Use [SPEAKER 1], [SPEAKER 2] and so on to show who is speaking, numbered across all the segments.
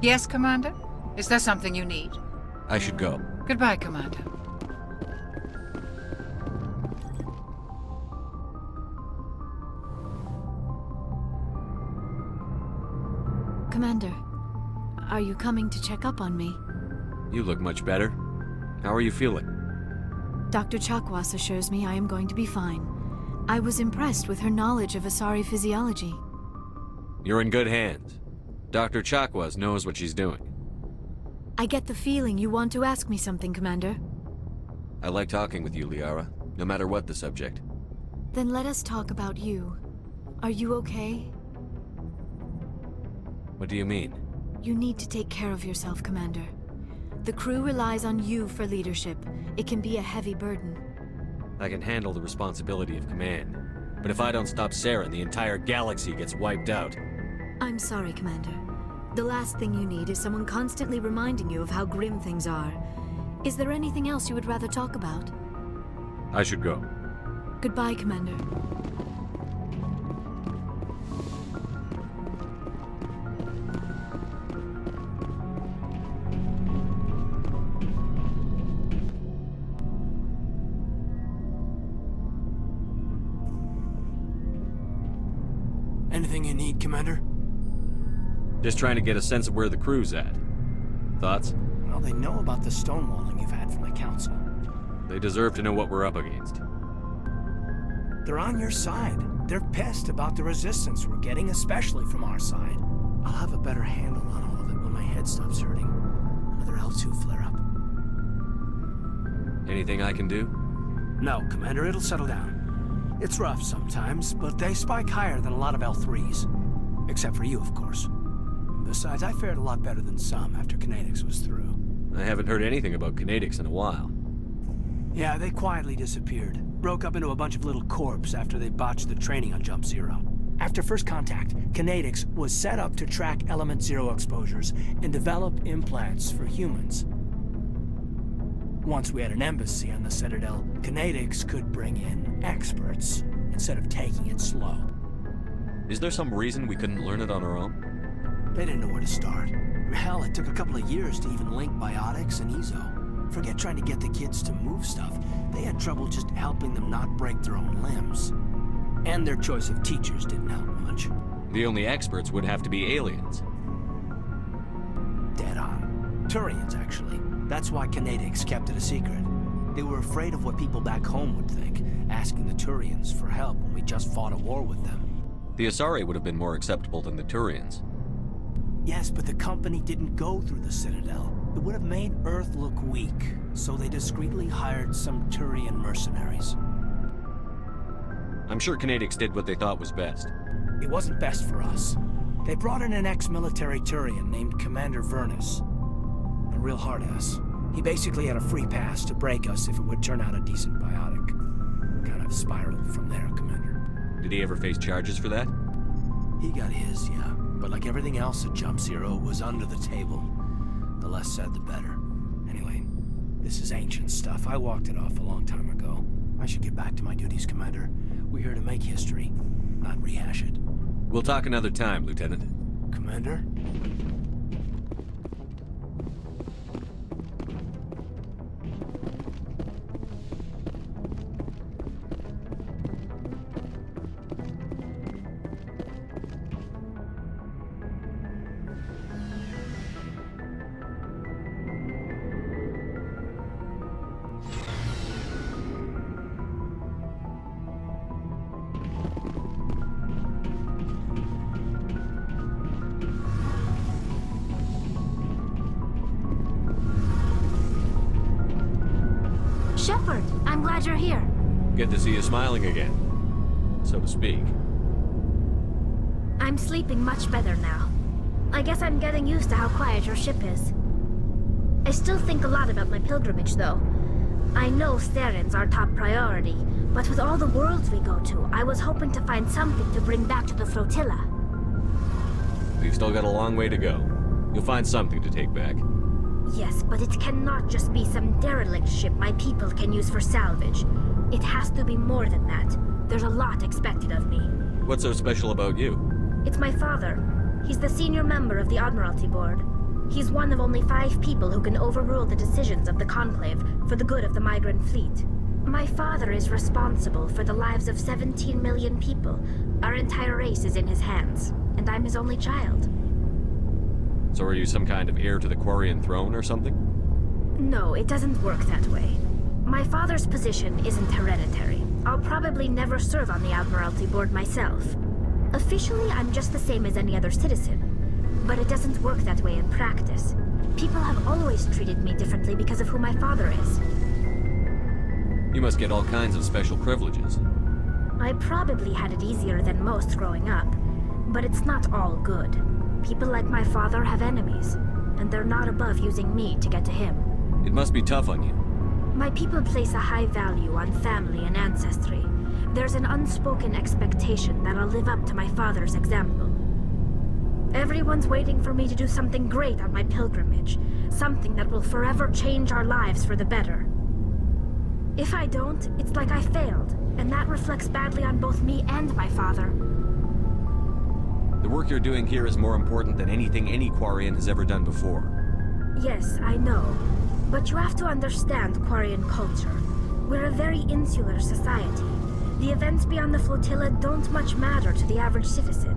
[SPEAKER 1] Yes, Commander? Is there something you need?
[SPEAKER 2] I should go.
[SPEAKER 1] Goodbye, Commander.
[SPEAKER 3] Commander, are you coming to check up on me?
[SPEAKER 2] You look much better. How are you feeling?
[SPEAKER 3] Dr. Chakwas assures me I am going to be fine. I was impressed with her knowledge of Asari physiology.
[SPEAKER 2] You're in good hands. Dr. Chakwas knows what she's doing.
[SPEAKER 3] I get the feeling you want to ask me something, Commander.
[SPEAKER 2] I like talking with you, Liara, no matter what the subject.
[SPEAKER 3] Then let us talk about you. Are you okay?
[SPEAKER 2] What do you mean?
[SPEAKER 3] You need to take care of yourself, Commander. The crew relies on you for leadership. It can be a heavy burden.
[SPEAKER 2] I can handle the responsibility of command. But if I don't stop Saren, the entire galaxy gets wiped out.
[SPEAKER 3] I'm sorry, Commander. The last thing you need is someone constantly reminding you of how grim things are. Is there anything else you would rather talk about?
[SPEAKER 2] I should go.
[SPEAKER 3] Goodbye, Commander.
[SPEAKER 4] Anything you need, Commander?
[SPEAKER 2] Just trying to get a sense of where the crew's at. Thoughts?
[SPEAKER 4] Well, they know about the stonewalling you've had from the Council.
[SPEAKER 2] They deserve to know what we're up against.
[SPEAKER 4] They're on your side. They're pissed about the resistance we're getting, especially from our side. I'll have a better handle on all of it when my head stops hurting. Another L2 flare-up.
[SPEAKER 2] Anything I can do?
[SPEAKER 4] No, Commander, it'll settle down. It's rough sometimes, but they spike higher than a lot of L3s. Except for you, of course. Besides, I fared a lot better than some after Kinetics was through.
[SPEAKER 2] I haven't heard anything about Kinetics in a while.
[SPEAKER 4] Yeah, they quietly disappeared. Broke up into a bunch of little corps after they botched the training on Jump Zero. After first contact, Kinetics was set up to track Element Zero exposures and develop implants for humans. Once we had an embassy on the Citadel, Kinetics could bring in experts instead of taking it slow.
[SPEAKER 2] Is there some reason we couldn't learn it on our own?
[SPEAKER 4] They didn't know where to start. Hell, it took a couple of years to even link biotics and Ezo. Forget trying to get the kids to move stuff. They had trouble just helping them not break their own limbs. And their choice of teachers didn't help much.
[SPEAKER 2] The only experts would have to be aliens.
[SPEAKER 4] Dead on. Turians, actually. That's why Kinetics kept it a secret. They were afraid of what people back home would think, asking the Turians for help when we just fought a war with them.
[SPEAKER 2] The Asari would have been more acceptable than the Turians.
[SPEAKER 4] Yes, but the company didn't go through the Citadel. It would have made Earth look weak, so they discreetly hired some Turian mercenaries.
[SPEAKER 2] I'm sure Kinetics did what they thought was best.
[SPEAKER 4] It wasn't best for us. They brought in an ex-military Turian named Commander Vernus. A real hard-ass. He basically had a free pass to break us if it would turn out a decent biotic. Kind of spiraled from there, Commander.
[SPEAKER 2] Did he ever face charges for that?
[SPEAKER 4] He got his, yeah. But like everything else at Jump Zero was under the table. The less said, the better. Anyway, this is ancient stuff. I walked it off a long time ago. I should get back to my duties, Commander. We're here to make history, not rehash it.
[SPEAKER 2] We'll talk another time, Lieutenant.
[SPEAKER 4] Commander?
[SPEAKER 5] Shepard, I'm glad you're here.
[SPEAKER 2] Good to see you smiling again, so to speak.
[SPEAKER 5] I'm sleeping much better now. I guess I'm getting used to how quiet your ship is. I still think a lot about my pilgrimage, though. I know Saren's our top priority, but with all the worlds we go to, I was hoping to find something to bring back to the flotilla.
[SPEAKER 2] We've still got a long way to go. You'll find something to take back.
[SPEAKER 5] Yes, but it cannot just be some derelict ship my people can use for salvage. It has to be more than that. There's a lot expected of me.
[SPEAKER 2] What's so special about you?
[SPEAKER 5] It's my father. He's the senior member of the Admiralty Board. He's one of only 5 people who can overrule the decisions of the Conclave for the good of the migrant fleet. My father is responsible for the lives of 17 million people. Our entire race is in his hands, and I'm his only child.
[SPEAKER 2] So are you some kind of heir to the Quarian throne or something?
[SPEAKER 5] No, it doesn't work that way. My father's position isn't hereditary. I'll probably never serve on the Admiralty Board myself. Officially, I'm just the same as any other citizen. But it doesn't work that way in practice. People have always treated me differently because of who my father is.
[SPEAKER 2] You must get all kinds of special privileges.
[SPEAKER 5] I probably had it easier than most growing up, but it's not all good. People like my father have enemies, and they're not above using me to get to him.
[SPEAKER 2] It must be tough on you.
[SPEAKER 5] My people place a high value on family and ancestry. There's an unspoken expectation that I'll live up to my father's example. Everyone's waiting for me to do something great on my pilgrimage, something that will forever change our lives for the better. If I don't, it's like I failed, and that reflects badly on both me and my father.
[SPEAKER 2] The work you're doing here is more important than anything any Quarian has ever done before.
[SPEAKER 5] Yes, I know. But you have to understand Quarian culture. We're a very insular society. The events beyond the flotilla don't much matter to the average citizen.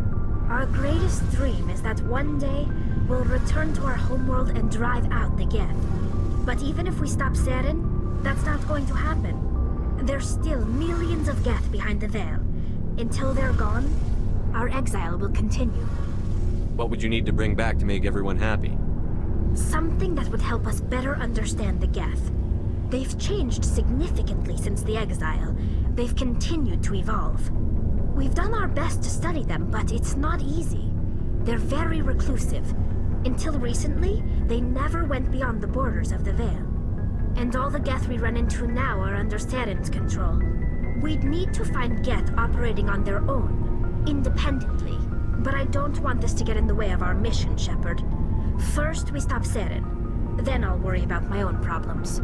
[SPEAKER 5] Our greatest dream is that one day, we'll return to our homeworld and drive out the Geth. But even if we stop Saren, that's not going to happen. There's still millions of Geth behind the veil. Until they're gone, our exile will continue.
[SPEAKER 2] What would you need to bring back to make everyone happy?
[SPEAKER 5] Something that would help us better understand the Geth. They've changed significantly since the exile. They've continued to evolve. We've done our best to study them, but it's not easy. They're very reclusive. Until recently, they never went beyond the borders of the Veil. And all the Geth we run into now are under Saren's control. We'd need to find Geth operating on their own, independently. But I don't want this to get in the way of our mission, Shepard. First, we stop Saren. Then I'll worry about my own problems.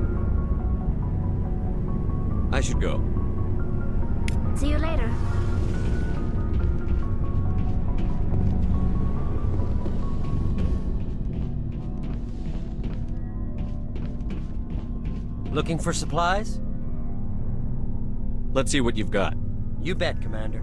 [SPEAKER 2] I should go.
[SPEAKER 5] See you later.
[SPEAKER 6] Looking for supplies?
[SPEAKER 2] Let's see what you've got.
[SPEAKER 6] You bet, Commander.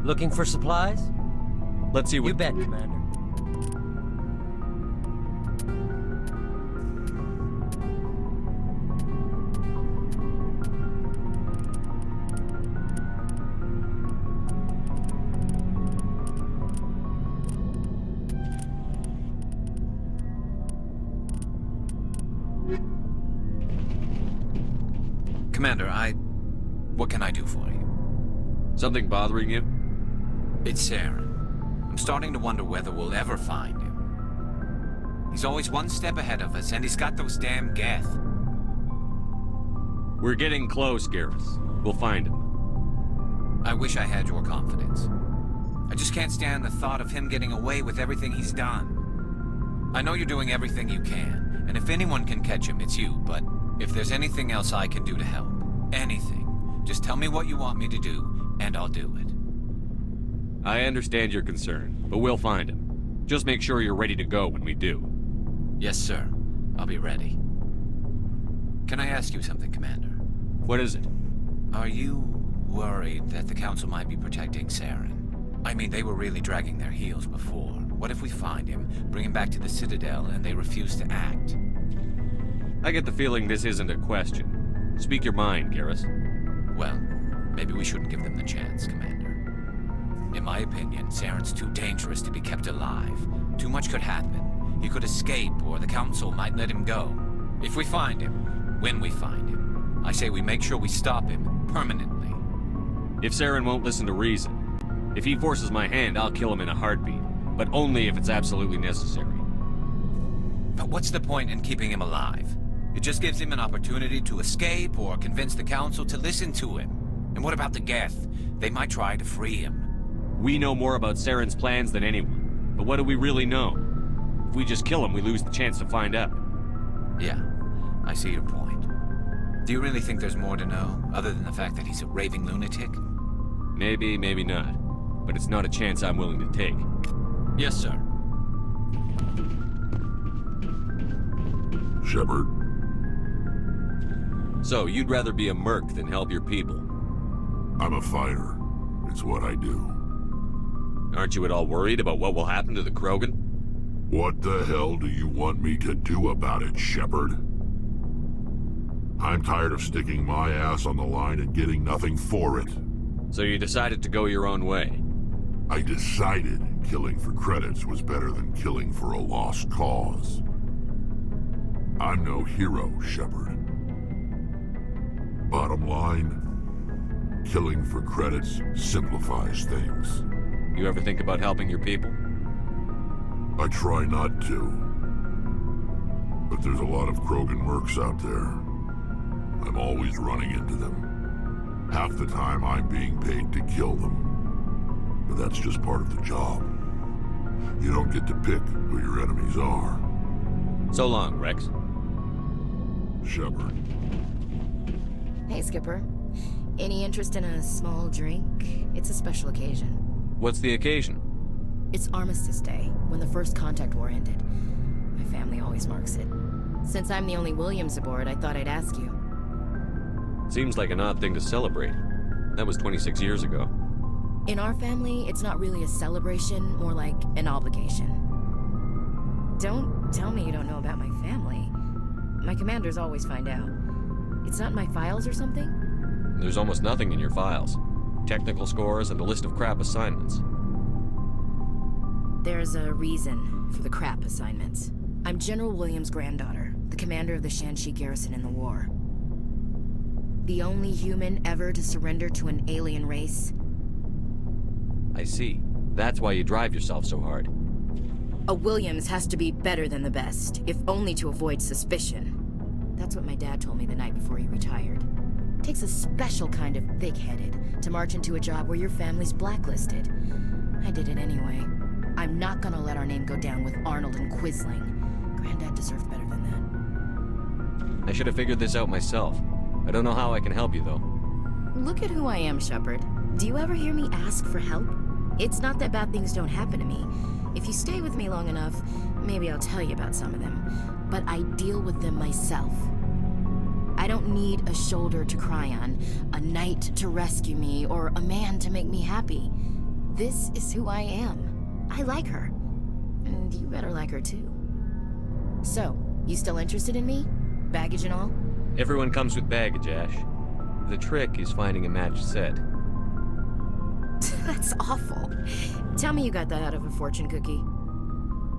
[SPEAKER 6] Looking for supplies?
[SPEAKER 2] Let's see what...
[SPEAKER 6] You bet, Commander.
[SPEAKER 7] Commander, what can I do for you?
[SPEAKER 2] Something bothering you?
[SPEAKER 7] It's Saren. I'm starting to wonder whether we'll ever find him. He's always one step ahead of us, and he's got those damn Geth.
[SPEAKER 2] We're getting close, Garrus. We'll find him.
[SPEAKER 7] I wish I had your confidence. I just can't stand the thought of him getting away with everything he's done. I know you're doing everything you can, and if anyone can catch him, it's you, but if there's anything else I can do to help, anything, just tell me what you want me to do, and I'll do it.
[SPEAKER 2] I understand your concern, but we'll find him. Just make sure you're ready to go when we do.
[SPEAKER 7] Yes, sir. I'll be ready. Can I ask you something, Commander?
[SPEAKER 2] What is it?
[SPEAKER 7] Are you worried that the Council might be protecting Saren? I mean, they were really dragging their heels before. What if we find him, bring him back to the Citadel, and they refuse to act?
[SPEAKER 2] I get the feeling this isn't a question. Speak your mind, Garrus.
[SPEAKER 7] Well, maybe we shouldn't give them the chance, Commander. In my opinion, Saren's too dangerous to be kept alive. Too much could happen. He could escape, or the Council might let him go. If we find him, when we find him, I say we make sure we stop him permanently.
[SPEAKER 2] If Saren won't listen to reason, if he forces my hand, I'll kill him in a heartbeat. But only if it's absolutely necessary.
[SPEAKER 7] But what's the point in keeping him alive? It just gives him an opportunity to escape or convince the Council to listen to him. And what about the Geth? They might try to free him.
[SPEAKER 2] We know more about Saren's plans than anyone. But what do we really know? If we just kill him, we lose the chance to find out.
[SPEAKER 7] Yeah, I see your point. Do you really think there's more to know, other than the fact that he's a raving lunatic?
[SPEAKER 2] Maybe, maybe not. But it's not a chance I'm willing to take.
[SPEAKER 7] Yes, sir.
[SPEAKER 8] Shepard,
[SPEAKER 2] So, you'd rather be a merc than help your people?
[SPEAKER 8] I'm a fighter. It's what I do.
[SPEAKER 2] Aren't you at all worried about what will happen to the Krogan?
[SPEAKER 8] What the hell do you want me to do about it, Shepard? I'm tired of sticking my ass on the line and getting nothing for it.
[SPEAKER 2] So you decided to go your own way?
[SPEAKER 8] I decided killing for credits was better than killing for a lost cause. I'm no hero, Shepard. Bottom line, killing for credits simplifies things.
[SPEAKER 2] You ever think about helping your people?
[SPEAKER 8] I try not to. But there's a lot of Krogan mercs out there. I'm always running into them. Half the time I'm being paid to kill them. But that's just part of the job. You don't get to pick who your enemies are.
[SPEAKER 2] So long, Rex.
[SPEAKER 8] Shepard.
[SPEAKER 9] Hey, Skipper. Any interest in a small drink? It's a special occasion.
[SPEAKER 2] What's the occasion?
[SPEAKER 9] It's Armistice Day, when the first contact war ended. My family always marks it. Since I'm the only Williams aboard, I thought I'd ask you.
[SPEAKER 2] Seems like an odd thing to celebrate. That was 26 years ago.
[SPEAKER 9] In our family, it's not really a celebration, more like an obligation. Don't tell me you don't know about my family. My commanders always find out. It's not in my files or something?
[SPEAKER 2] There's almost nothing in your files. Technical scores and a list of crap assignments.
[SPEAKER 9] There's a reason for the crap assignments. I'm General Williams' granddaughter, the commander of the Shanxi garrison in the war. The only human ever to surrender to an alien race.
[SPEAKER 2] I see. That's why you drive yourself so hard.
[SPEAKER 9] A Williams has to be better than the best, if only to avoid suspicion. That's what my dad told me the night before he retired. Takes a special kind of thick-headed to march into a job where your family's blacklisted. I did it anyway. I'm not gonna let our name go down with Arnold and Quisling. Granddad deserved better than that.
[SPEAKER 2] I should have figured this out myself. I don't know how I can help you, though.
[SPEAKER 9] Look at who I am, Shepard. Do you ever hear me ask for help? It's not that bad things don't happen to me. If you stay with me long enough, maybe I'll tell you about some of them. But I deal with them myself. I don't need a shoulder to cry on, a knight to rescue me, or a man to make me happy. This is who I am. I like her. And you better like her too. So, you still interested in me? Baggage and all?
[SPEAKER 2] Everyone comes with baggage, Ash. The trick is finding a matched set.
[SPEAKER 9] That's awful. Tell me you got that out of a fortune cookie.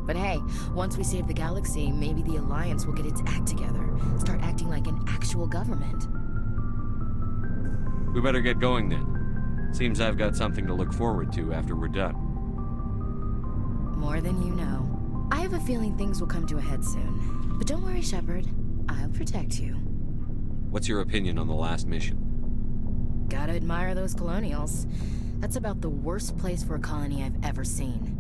[SPEAKER 9] But hey, once we save the galaxy, maybe the Alliance will get its act together. Start acting like an actual government.
[SPEAKER 2] We better get going then. Seems I've got something to look forward to after we're done.
[SPEAKER 9] More than you know. I have a feeling things will come to a head soon. But don't worry, Shepard. I'll protect you.
[SPEAKER 2] What's your opinion on the last mission?
[SPEAKER 9] Gotta admire those colonials. That's about the worst place for a colony I've ever seen.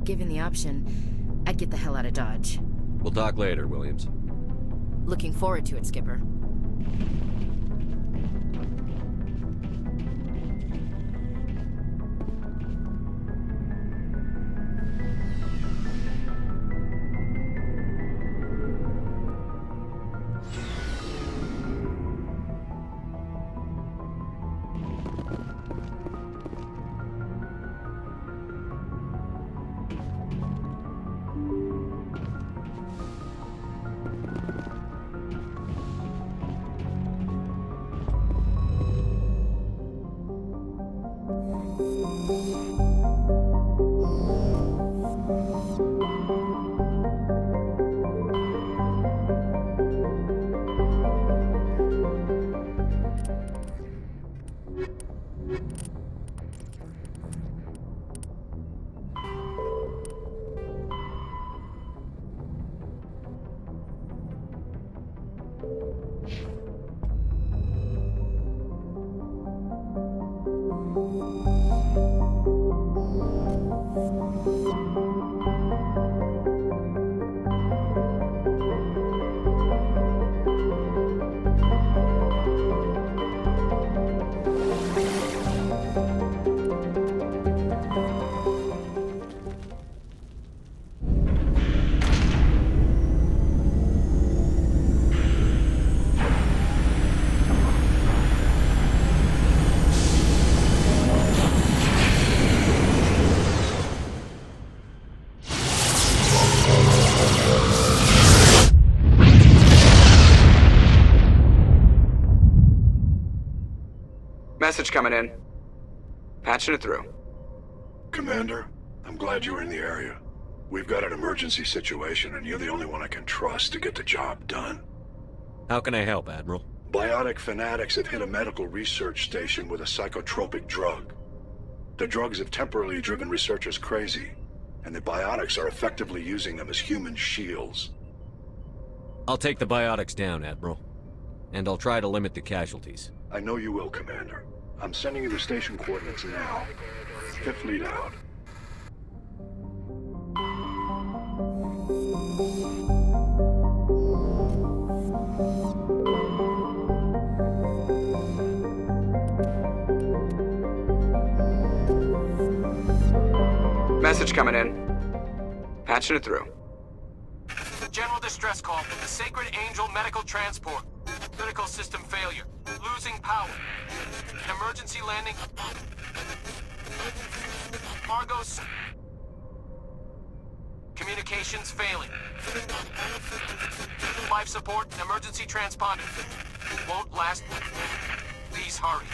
[SPEAKER 9] Given the option, I'd get the hell out of Dodge.
[SPEAKER 2] We'll talk later, Williams.
[SPEAKER 9] Looking forward to it, Skipper.
[SPEAKER 10] Message coming in. Patching it through.
[SPEAKER 11] Commander, I'm glad you were in the area. We've got an emergency situation, and you're the only one I can trust to get the job done.
[SPEAKER 2] How can I help, Admiral?
[SPEAKER 11] Biotic fanatics have hit a medical research station with a psychotropic drug. The drugs have temporarily driven researchers crazy, and the biotics are effectively using them as human shields.
[SPEAKER 2] I'll take the biotics down, Admiral. And I'll try to limit the casualties.
[SPEAKER 11] I know you will, Commander. I'm sending you the station coordinates now. Fifth lead out.
[SPEAKER 10] Message coming in. Patching it through.
[SPEAKER 12] General distress call from the Sacred Angel Medical Transport. Critical system failure. Losing power. An emergency landing. Argos. Communications failing. Life support and emergency transponder. Won't last. Please hurry.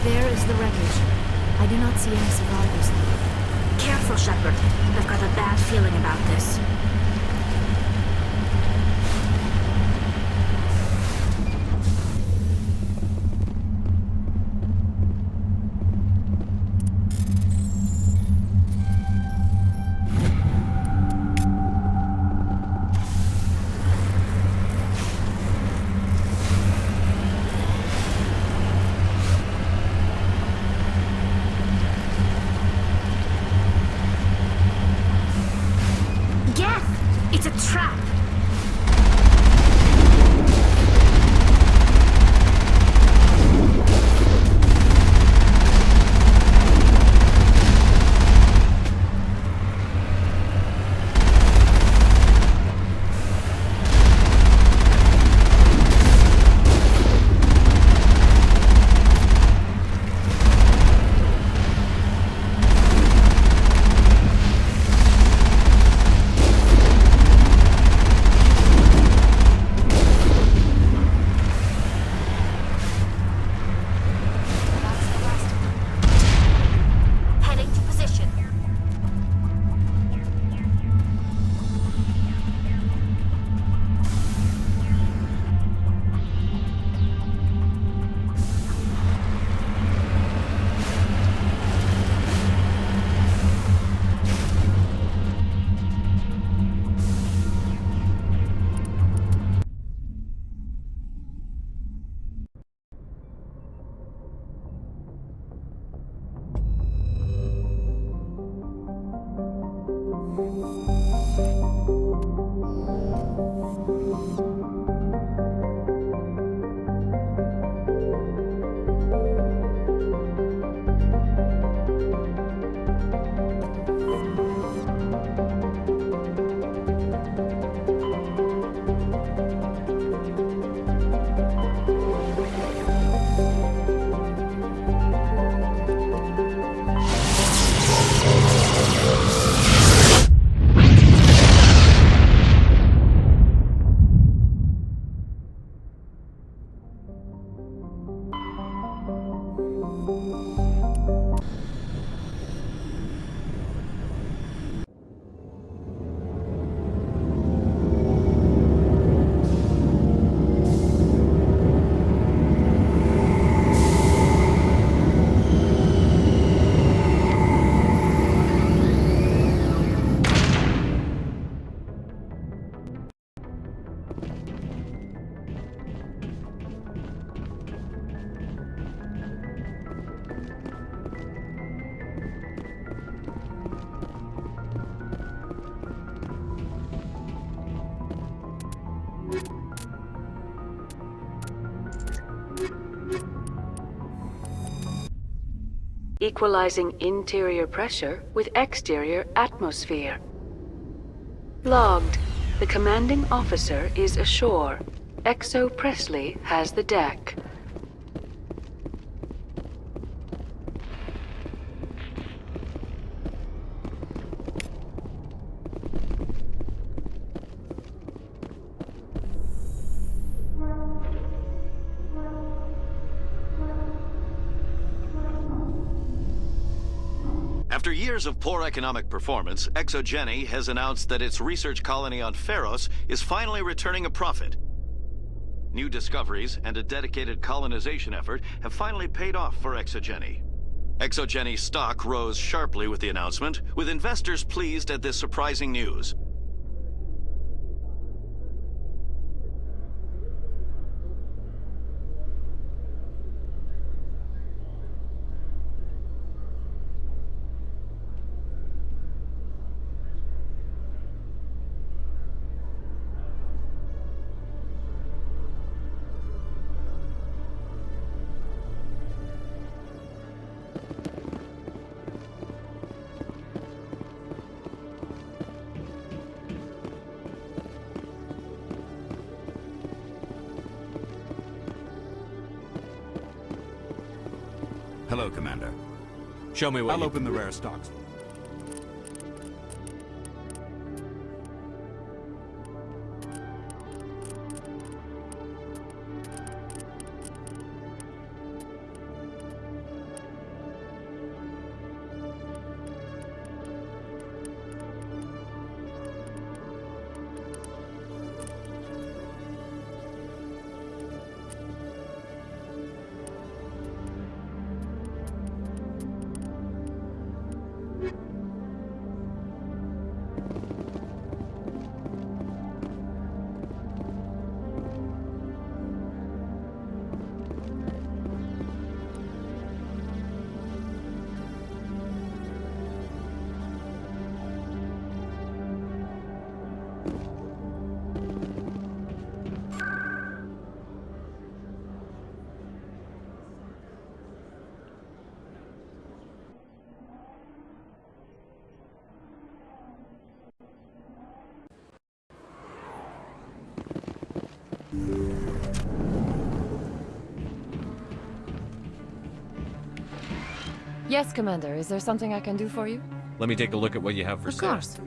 [SPEAKER 3] There is the wreckage. I do not see any survivors, though.
[SPEAKER 5] Careful, Shepard. I've got a bad feeling about this. It's a trap!
[SPEAKER 13] Equalizing interior pressure with exterior atmosphere. Logged. The commanding officer is ashore. Exo Presley has the deck.
[SPEAKER 14] After years of poor economic performance, ExoGeni has announced that its research colony on Pharos is finally returning a profit. New discoveries and a dedicated colonization effort have finally paid off for ExoGeni. ExoGeni stock rose sharply with the announcement, with investors pleased at this surprising news.
[SPEAKER 15] Hello, Commander.
[SPEAKER 2] Show me what
[SPEAKER 15] I'll open the rare stocks.
[SPEAKER 16] Yes, Commander. Is there something I can do for you?
[SPEAKER 2] Let me take a look at what you have for
[SPEAKER 16] Of
[SPEAKER 2] sale.
[SPEAKER 16] course.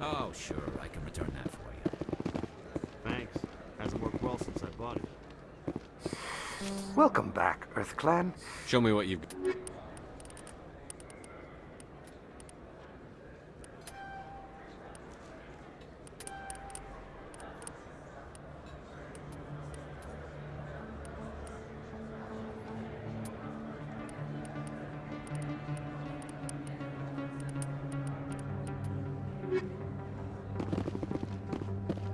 [SPEAKER 7] Oh, sure, I can return that for you.
[SPEAKER 17] Thanks. Hasn't worked well since I bought it.
[SPEAKER 18] Welcome back, EarthClan.
[SPEAKER 2] Show me what you've...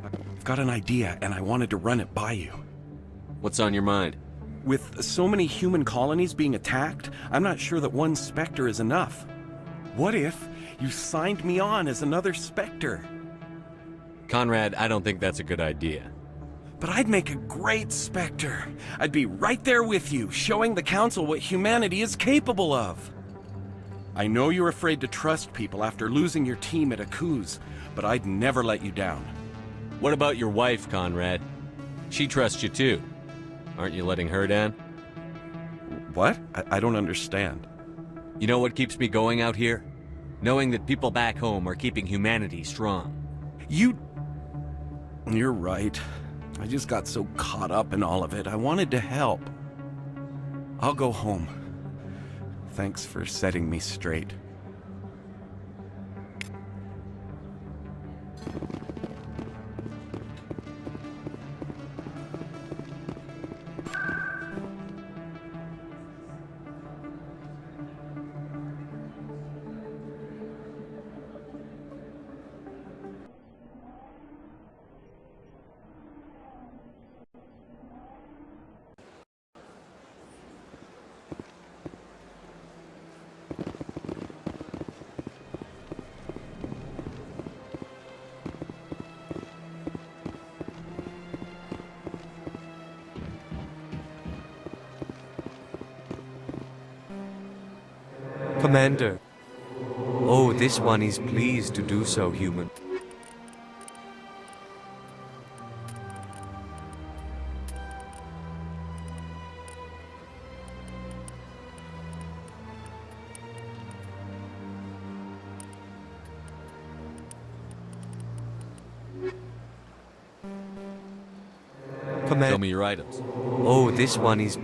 [SPEAKER 19] I've got an idea, and I wanted to run it by you.
[SPEAKER 2] What's on your mind?
[SPEAKER 19] With so many human colonies being attacked, I'm not sure that one Spectre is enough. What if you signed me on as another Spectre?
[SPEAKER 2] Conrad, I don't think that's a good idea.
[SPEAKER 19] But I'd make a great Spectre. I'd be right there with you, showing the Council what humanity is capable of. I know you're afraid to trust people after losing your team at Akuz, but I'd never let you down.
[SPEAKER 2] What about your wife, Conrad? She trusts you too. Aren't you letting her down?
[SPEAKER 19] What? I don't understand.
[SPEAKER 2] You know what keeps me going out here? Knowing that people back home are keeping humanity strong.
[SPEAKER 19] You're right. I just got so caught up in all of it. I wanted to help. I'll go home. Thanks for setting me straight.
[SPEAKER 20] Commander. Oh, this one is pleased to do so, human. Commander.
[SPEAKER 2] Show me your items.
[SPEAKER 20] Oh, this one is...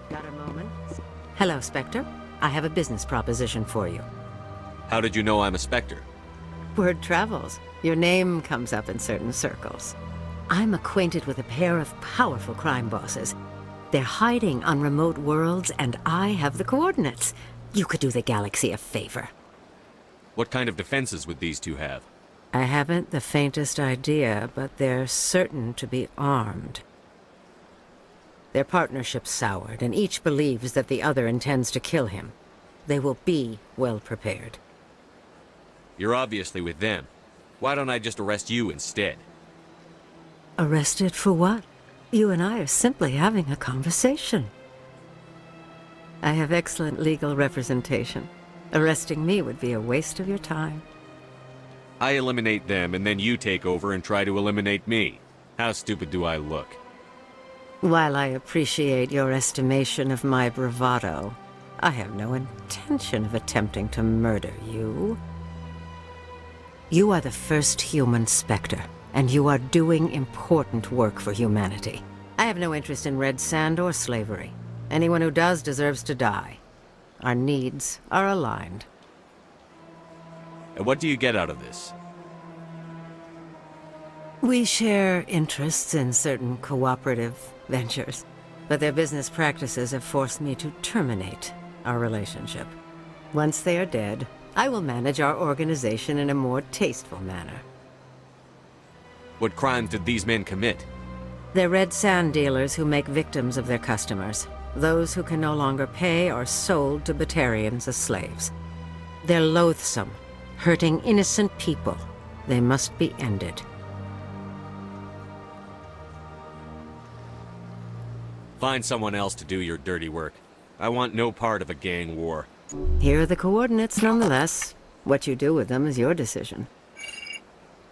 [SPEAKER 21] Got a moment? Hello, Spectre. I have a business proposition for you.
[SPEAKER 2] How did you know I'm a Spectre?
[SPEAKER 21] Word travels. Your name comes up in certain circles. I'm acquainted with a pair of powerful crime bosses. They're hiding on remote worlds, and I have the coordinates. You could do the galaxy a favor.
[SPEAKER 2] What kind of defenses would these two have?
[SPEAKER 21] I haven't the faintest idea, but they're certain to be armed. Their partnership soured, and each believes that the other intends to kill him. They will be well prepared.
[SPEAKER 2] You're obviously with them. Why don't I just arrest you instead?
[SPEAKER 21] Arrested for what? You and I are simply having a conversation. I have excellent legal representation. Arresting me would be a waste of your time.
[SPEAKER 2] I eliminate them, and then you take over and try to eliminate me. How stupid do I look?
[SPEAKER 21] While I appreciate your estimation of my bravado, I have no intention of attempting to murder you. You are the first human Spectre, and you are doing important work for humanity. I have no interest in red sand or slavery. Anyone who does deserves to die. Our needs are aligned.
[SPEAKER 2] And what do you get out of this?
[SPEAKER 21] We share interests in certain cooperative ventures, but their business practices have forced me to terminate our relationship. Once they are dead, I will manage our organization in a more tasteful manner.
[SPEAKER 2] What crimes did these men commit?
[SPEAKER 21] They're red sand dealers who make victims of their customers. Those who can no longer pay are sold to Batarians as slaves. They're loathsome, hurting innocent people. They must be ended.
[SPEAKER 2] Find someone else to do your dirty work. I want no part of a gang war.
[SPEAKER 21] Here are the coordinates, nonetheless. What you do with them is your decision.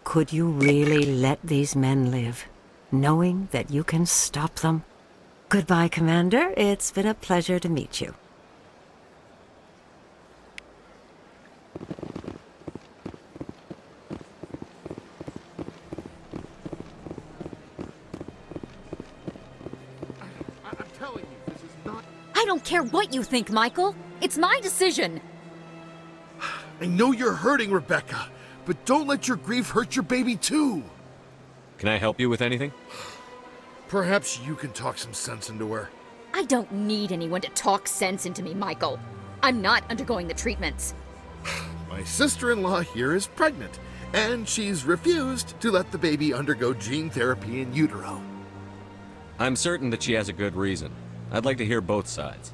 [SPEAKER 21] Could you really let these men live, knowing that you can stop them? Goodbye, Commander. It's been a pleasure to meet you.
[SPEAKER 1] I don't care what you think, Michael. It's my decision.
[SPEAKER 22] I know you're hurting, Rebecca, but don't let your grief hurt your baby too.
[SPEAKER 2] Can I help you with anything?
[SPEAKER 22] Perhaps you can talk some sense into her.
[SPEAKER 1] I don't need anyone to talk sense into me, Michael. I'm not undergoing the treatments.
[SPEAKER 22] My sister-in-law here is pregnant, and she's refused to let the baby undergo gene therapy in utero.
[SPEAKER 2] I'm certain that she has a good reason. I'd like to hear both sides.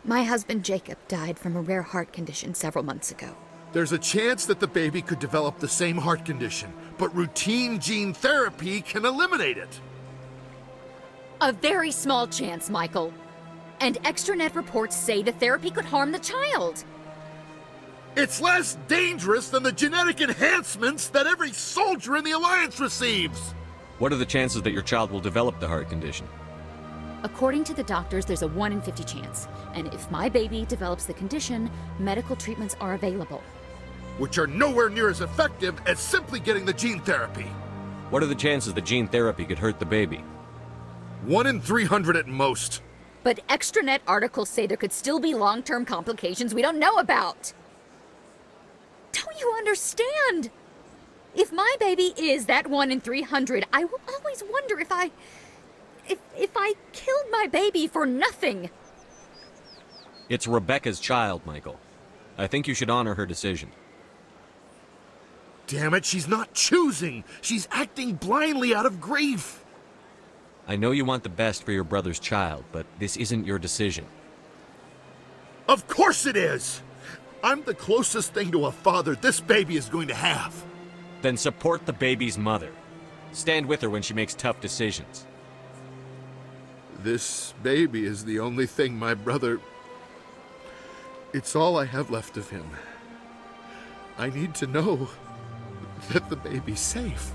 [SPEAKER 1] My husband Jacob died from a rare heart condition several months ago.
[SPEAKER 22] There's a chance that the baby could develop the same heart condition, but routine gene therapy can eliminate it.
[SPEAKER 1] A very small chance, Michael. And extranet reports say the therapy could harm the child.
[SPEAKER 22] It's less dangerous than the genetic enhancements that every soldier in the Alliance receives.
[SPEAKER 2] What are the chances that your child will develop the heart condition?
[SPEAKER 1] According to the doctors, there's a 1 in 50 chance. And if my baby develops the condition, medical treatments are available.
[SPEAKER 22] Which are nowhere near as effective as simply getting the gene therapy.
[SPEAKER 2] What are the chances that gene therapy could hurt the baby?
[SPEAKER 22] 1 in 300 at most.
[SPEAKER 1] But extranet articles say there could still be long-term complications we don't know about. Don't you understand? If my baby is that 1 in 300, I will always wonder if I killed my baby for nothing.
[SPEAKER 2] It's Rebecca's child, Michael. I think you should honor her decision.
[SPEAKER 22] Damn it, she's not choosing. She's acting blindly out of grief.
[SPEAKER 2] I know you want the best for your brother's child, but this isn't your decision.
[SPEAKER 22] Of course it is! I'm the closest thing to a father this baby is going to have.
[SPEAKER 2] Then support the baby's mother. Stand with her when she makes tough decisions.
[SPEAKER 22] This baby is the only thing my brother... It's all I have left of him. I need to know that the baby's safe.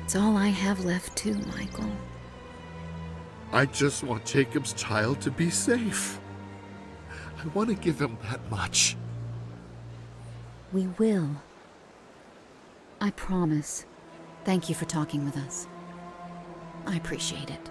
[SPEAKER 1] It's all I have left too, Michael.
[SPEAKER 22] I just want Jacob's child to be safe. I want to give him that much.
[SPEAKER 1] We will. I promise. Thank you for talking with us. I appreciate it.